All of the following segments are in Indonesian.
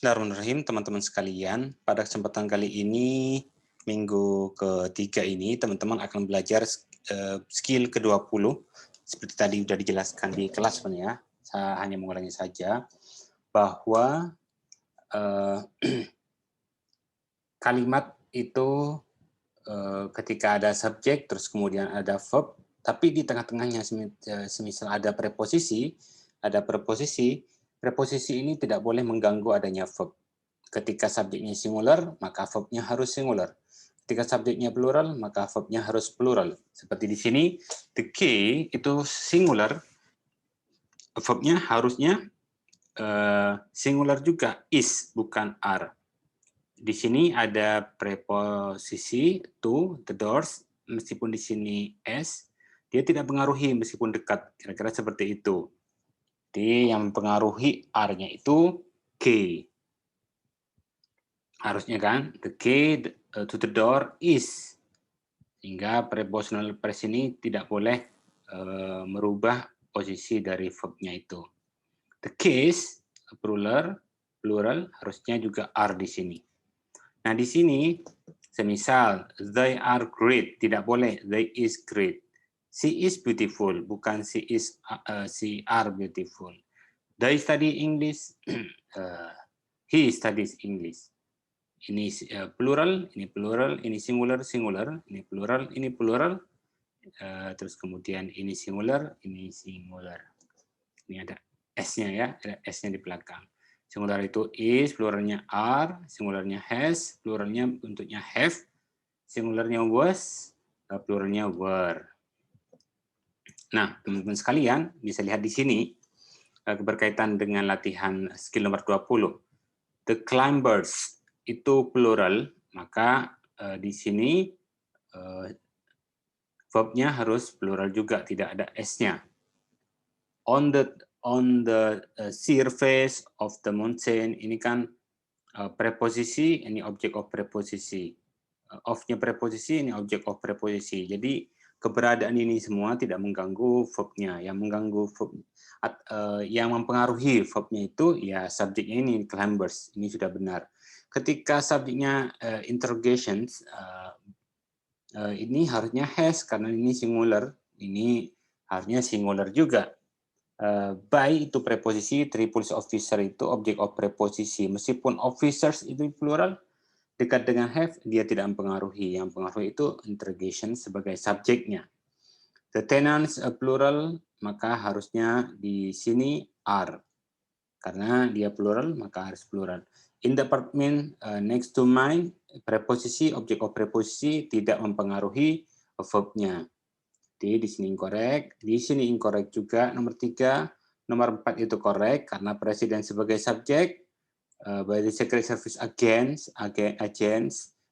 Bismillahirrahmanirrahim, teman-teman sekalian. Pada kesempatan kali ini, minggu ketiga ini, teman-teman akan belajar skill ke-20. Seperti tadi sudah dijelaskan di kelas, ya. Saya hanya mengulangi saja bahwa kalimat itu ketika ada subjek, terus kemudian ada verb, tapi di tengah-tengahnya semisal ada preposisi, preposisi ini tidak boleh mengganggu adanya verb. Ketika subjeknya singular, maka verbnya harus singular. Ketika subjeknya plural, maka verbnya harus plural. Seperti di sini, the key itu singular, verbnya harusnya singular juga, is, bukan are. Di sini ada preposisi to, the doors, meskipun di sini s, dia tidak mengaruhi meskipun dekat, kira-kira seperti itu. Jadi yang mempengaruhi are-nya itu K. Harusnya kan, the key to the door is. Sehingga prepositional phrase ini tidak boleh merubah posisi dari verb-nya itu. The keys, plural, harusnya juga are di sini. Nah, di sini, semisal, they are great, tidak boleh, they is great. She is beautiful, bukan she are beautiful. They study English, he studies English. Ini plural, ini singular, ini plural, terus kemudian ini singular. Ini ada S-nya ya, ada S-nya di belakang. Singular itu is, pluralnya are, singularnya has, pluralnya bentuknya have, singularnya was, pluralnya were. Nah, teman-teman sekalian, bisa lihat di sini, berkaitan dengan latihan skill nomor 20. The climbers itu plural, maka di sini verbnya harus plural juga, tidak ada s-nya. On the surface of the mountain, ini kan preposisi, ini object of preposisi. Of-nya preposisi, ini object of preposisi. Jadi keberadaan ini semua tidak mengganggu verbnya. Yang mengganggu verb, yang mempengaruhi verbnya itu ya subjeknya ini, climbers. Ini sudah benar. Ketika subjeknya interrogations, ini harusnya has karena ini singular, ini harusnya singular juga. By itu preposisi, three police officer itu object of preposisi. Meskipun officers itu plural, dekat dengan have, dia tidak mempengaruhi. Yang mempengaruhi itu interrogation sebagai subjeknya. The tenants plural, maka harusnya di sini are. Karena dia plural, maka harus plural. In the apartment next to mine, preposisi, object of preposisi tidak mempengaruhi verb-nya. Jadi di sini incorrect, di sini incorrect juga. Nomor 3, nomor 4 itu correct karena presiden sebagai subjek, by the Secret Service agents,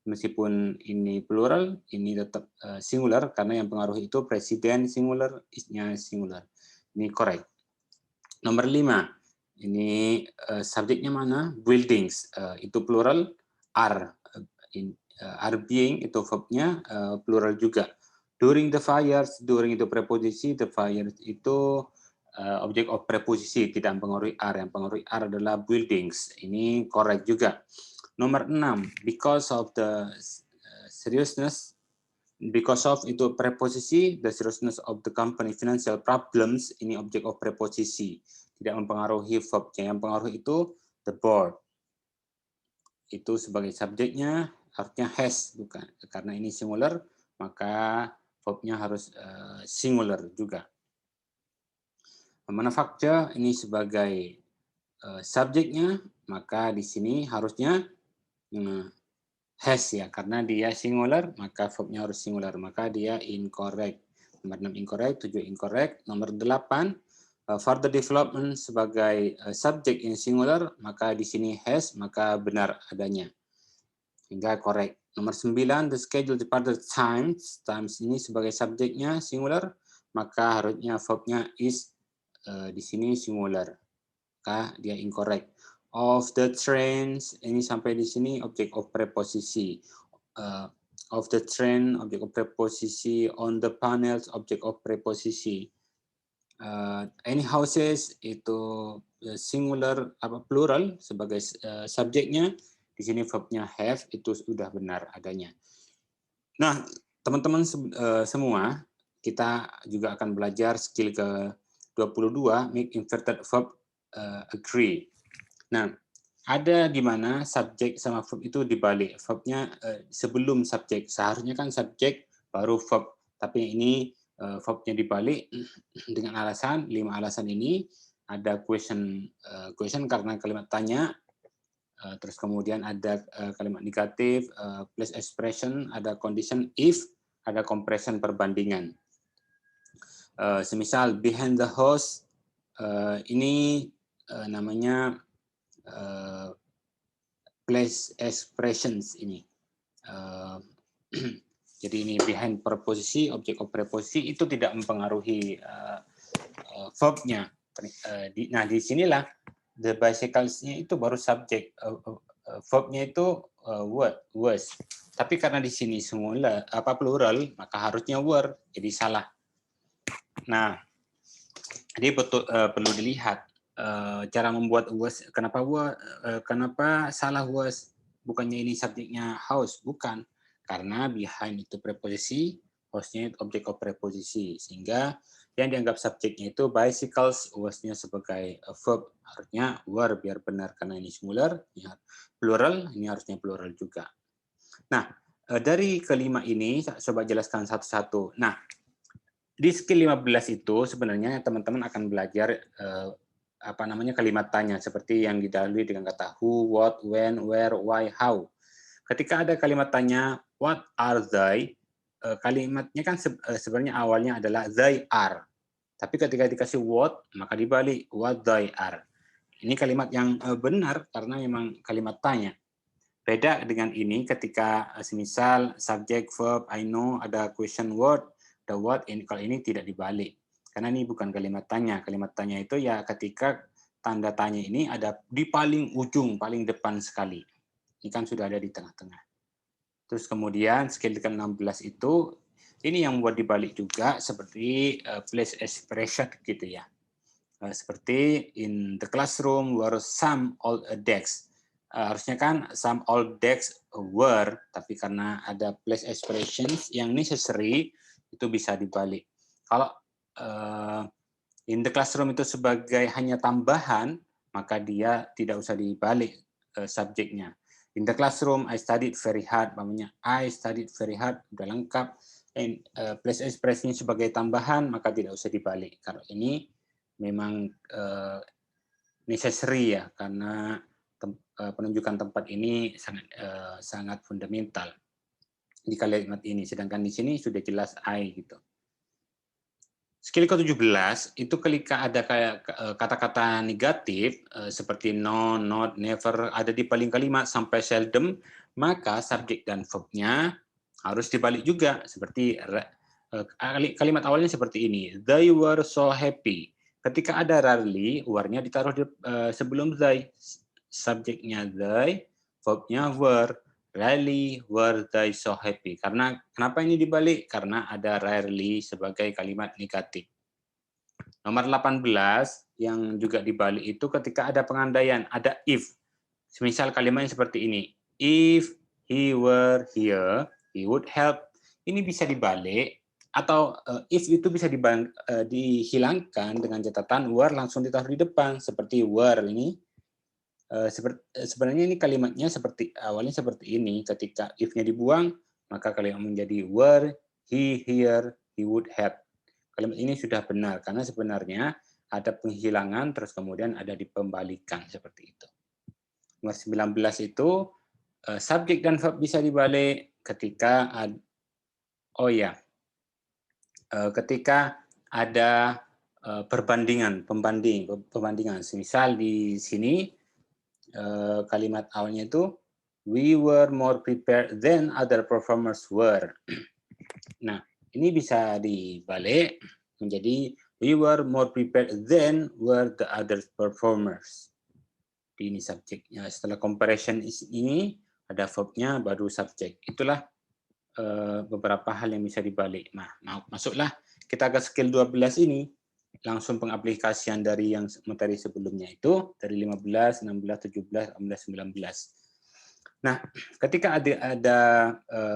meskipun ini plural, ini tetap singular karena yang pengaruh itu presiden singular, is-nya singular. Ini correct. Nomor 5, ini subjeknya mana? Buildings, itu plural, are being itu verbnya plural juga. During the fires, during itu preposisi, the fires itu object of preposisi, tidak mempengaruhi are. Yang mempengaruhi are adalah buildings. Ini correct juga. Nomor 6, because of the seriousness, because of itu preposisi, the seriousness of the company financial problems, ini object of preposisi. Tidak mempengaruhi verbnya. Yang mempengaruhi itu the board. Itu sebagai subjeknya harusnya has, bukan. Karena ini singular, maka verbnya harus singular juga. Manufacture ini sebagai subjeknya, maka di sini harusnya has ya, karena dia singular, maka verbnya harus singular, maka dia incorrect. Nomor 6 incorrect, 7 incorrect. Nomor 8, further development sebagai subjek yang singular, maka di sini has, maka benar adanya. Hingga correct. Nomor 9, the schedule departure times. Times ini sebagai subjeknya singular, maka harusnya verbnya is di sini singular. Maka dia incorrect. Of the trains, ini sampai di sini object of preposisi. Of the train, object of preposisi. On the panels, object of preposisi. Any houses, itu singular plural sebagai subjeknya, di sini verbnya have itu sudah benar adanya. Nah, teman-teman semua, kita juga akan belajar skill ke-22, make inverted verb agree. Nah, ada di mana subjek sama verb itu dibalik. Verbnya sebelum subjek. Seharusnya kan subjek baru verb. Tapi ini verbnya dibalik dengan alasan, 5 alasan ini. Ada question karena kalimat tanya. Terus kemudian ada kalimat negatif, place expression, ada condition if, ada compression perbandingan. Semisal behind the house, ini namanya place expressions ini. Jadi ini behind preposisi, object of preposisi itu tidak mempengaruhi verbnya. Nah, di sinilah the bicycles-nya itu baru subjek, verbnya itu was. Tapi karena di sini semula plural, maka harusnya were, jadi salah. Nah, jadi perlu dilihat cara membuat was. Kenapa salah was? Bukannya ini subjeknya house, bukan. Karena behind itu preposisi, house-nya itu object of preposisi, sehingga yang dianggap subjeknya itu bicycles, was-nya sebagai verb, harusnya were biar benar karena ini singular, ini plural, ini harusnya plural juga. Nah, dari kelima ini saya coba jelaskan satu-satu. Nah, di skill 15 itu sebenarnya teman-teman akan belajar kalimat tanya seperti yang didahului dengan kata who, what, when, where, why, how. Ketika ada kalimat tanya what are they, kalimatnya kan sebenarnya awalnya adalah they are. Tapi ketika dikasih what, maka dibalik what they are. Ini kalimat yang benar karena memang kalimat tanya. Beda dengan ini ketika semisal subject, verb, I know, ada question word, the what, kalau ini tidak dibalik. Karena ini bukan kalimat tanya. Kalimat tanya itu ya ketika tanda tanya ini ada di paling ujung, paling depan sekali. Ini kan sudah ada di tengah-tengah. Terus kemudian skill ke-16 itu, ini yang membuat dibalik juga seperti place expression gitu ya. Seperti in the classroom were some old desks. Harusnya kan some old desks were, tapi karena ada place expressions yang necessary, itu bisa dibalik. Kalau in the classroom itu sebagai hanya tambahan, maka dia tidak usah dibalik subjeknya. In the classroom, I studied very hard. Namanya I studied very hard, udah lengkap. Place expression sebagai tambahan, maka tidak usah dibalik. Kalau ini memang necessary ya, karena penunjukan tempat ini sangat fundamental di kalimat ini. Sedangkan di sini sudah jelas I gitu. Skill ke-17 itu ketika ada kayak kata-kata negatif seperti no, not, never ada di paling kalimat sampai seldom, maka subjek dan verbnya harus dibalik juga seperti kalimat awalnya seperti ini. They were so happy. Ketika ada rarely, were-nya ditaruh sebelum they. Subjeknya they, verbnya were. Rarely were they so happy. Karena kenapa ini dibalik? Karena ada rarely sebagai kalimat negatif. Nomor 18 yang juga dibalik itu ketika ada pengandaian, ada if. Semisal kalimatnya seperti ini. If he were here, he would help. Ini bisa dibalik atau if itu bisa dihilangkan dengan catatan were langsung ditaruh di depan seperti were ini. Sebenarnya ini kalimatnya seperti awalnya seperti ini, ketika if-nya dibuang maka kalimat menjadi were he here he would have. Kalimat ini sudah benar karena sebenarnya ada penghilangan terus kemudian ada dipembalikan seperti itu. Nomor 19 itu subjek dan verb bisa dibalik ketika ketika ada pembandingan. Misal di sini kalimat awalnya itu we were more prepared than other performers were. Nah, ini bisa dibalik menjadi we were more prepared than were the other performers. Ini subjeknya. Setelah comparison ini ada verbnya baru subjek. Itulah beberapa hal yang bisa dibalik. Nah, masuklah kita ke skill 12 ini. langsung pengaplikasian dari yang materi sebelumnya itu, dari 15, 16, 17, 18, 19. Nah, ketika ada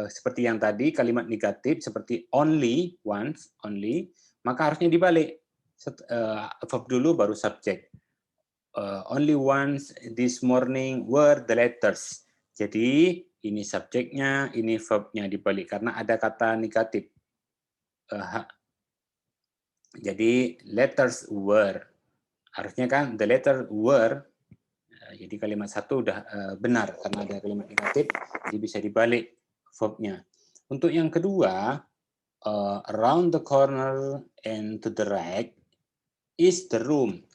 seperti yang tadi, kalimat negatif seperti only, once, only, maka harusnya dibalik. Verb dulu baru subjek. Only once this morning were the letters. Jadi ini subjeknya, ini verbnya dibalik karena ada kata negatif. Jadi letters were. Harusnya kan the letter were. Jadi kalimat satu udah benar karena ada kalimat negatif, jadi bisa dibalik verbnya. Untuk yang kedua, around the corner and to the right is the room.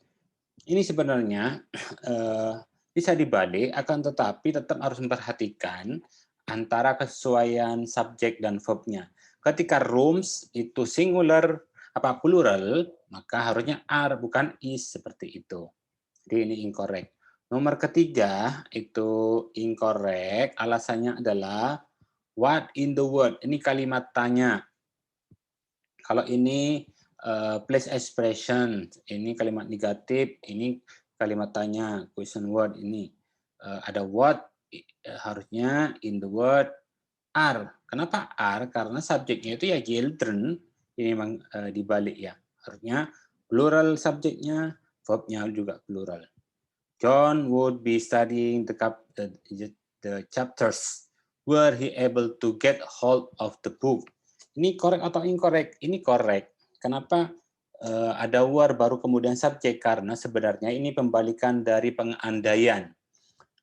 Ini sebenarnya bisa dibalik, akan tetapi tetap harus memperhatikan antara kesesuaian subjek dan verbnya. Ketika rooms itu singular apa plural, maka harusnya are bukan is seperti itu. Jadi ini incorrect. Nomor ketiga itu incorrect, alasannya adalah what in the world. Ini kalimat tanya. Kalau ini place expression, ini kalimat negatif, ini kalimat tanya, question word ini. Ada what, harusnya in the word are. Kenapa are? Karena subjeknya itu ya children, ini memang dibalik ya. Harusnya plural subjeknya, verbnya juga plural. John would be studying the chapters. Were he able to get hold of the book? Ini correct atau incorrect? Ini correct. Kenapa ada were baru kemudian subjek? Karena sebenarnya ini pembalikan dari pengandaian.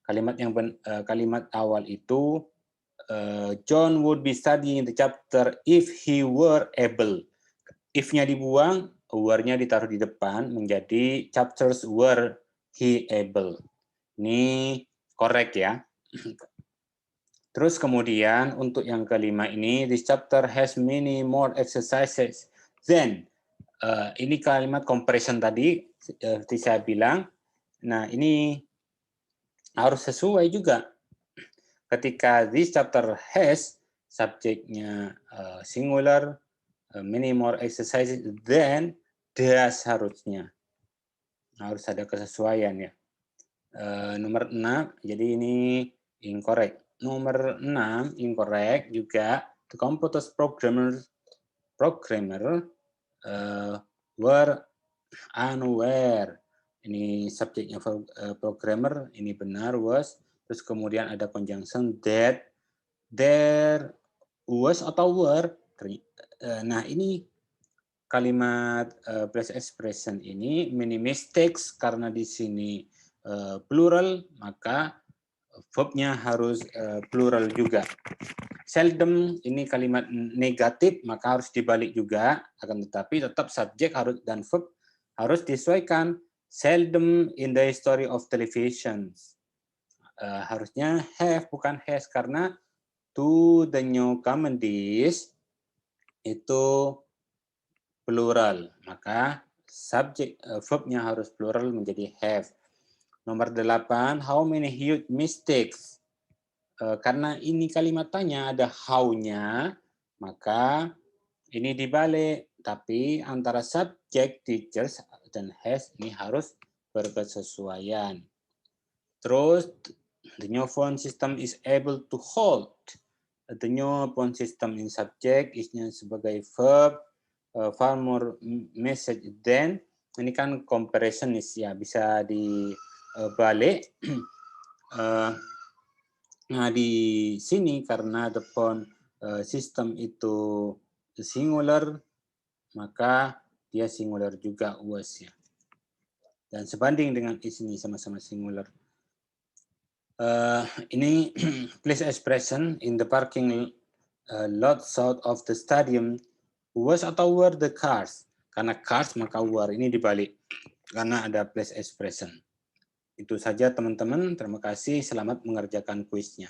Kalimat awal itu John would be studying the chapter if he were able. If-nya dibuang, were-nya ditaruh di depan menjadi chapters were he able. Ini correct ya. Terus kemudian untuk yang kelima ini, this chapter has many more exercises than. Ini kalimat comparison tadi, seperti saya bilang. Nah ini harus sesuai juga. Ketika this chapter has, subjeknya singular, many more exercises than does harusnya. Harus ada kesesuaian ya. Nomor 6, jadi ini incorrect. Nomor 6, incorrect juga, the computer programmer were unaware. Ini subjeknya programmer, ini benar, was. Terus kemudian ada conjunction that, there, was atau were. Nah ini kalimat place expression ini many mistakes karena di sini plural, maka verbnya harus plural juga. Seldom ini kalimat negatif, maka harus dibalik juga, akan tetapi tetap subjek harus dan verb harus disesuaikan. Seldom in the history of television. Harusnya have bukan has, karena to the new comedies itu plural, maka subjek verbnya harus plural menjadi have. Nomor 8, how many huge mistakes? Karena ini kalimat tanya ada how-nya, maka ini dibalik. Tapi antara subjek, teachers, dan has ini harus berkesesuaian. Terus, the new phone system is able to hold. The new phone system in subject isnya sebagai verb, far more message than. Ini kan comparison ya, bisa dibalik. Nah di sini karena the phone system itu singular, maka dia singular juga was ya. Dan sebanding dengan is ini sama-sama singular. Ini place expression in the parking lot south of the stadium, was atau were the cars. Karena cars maka were, ini dibalik karena ada place expression. Itu saja teman-teman, terima kasih, selamat mengerjakan kuisnya.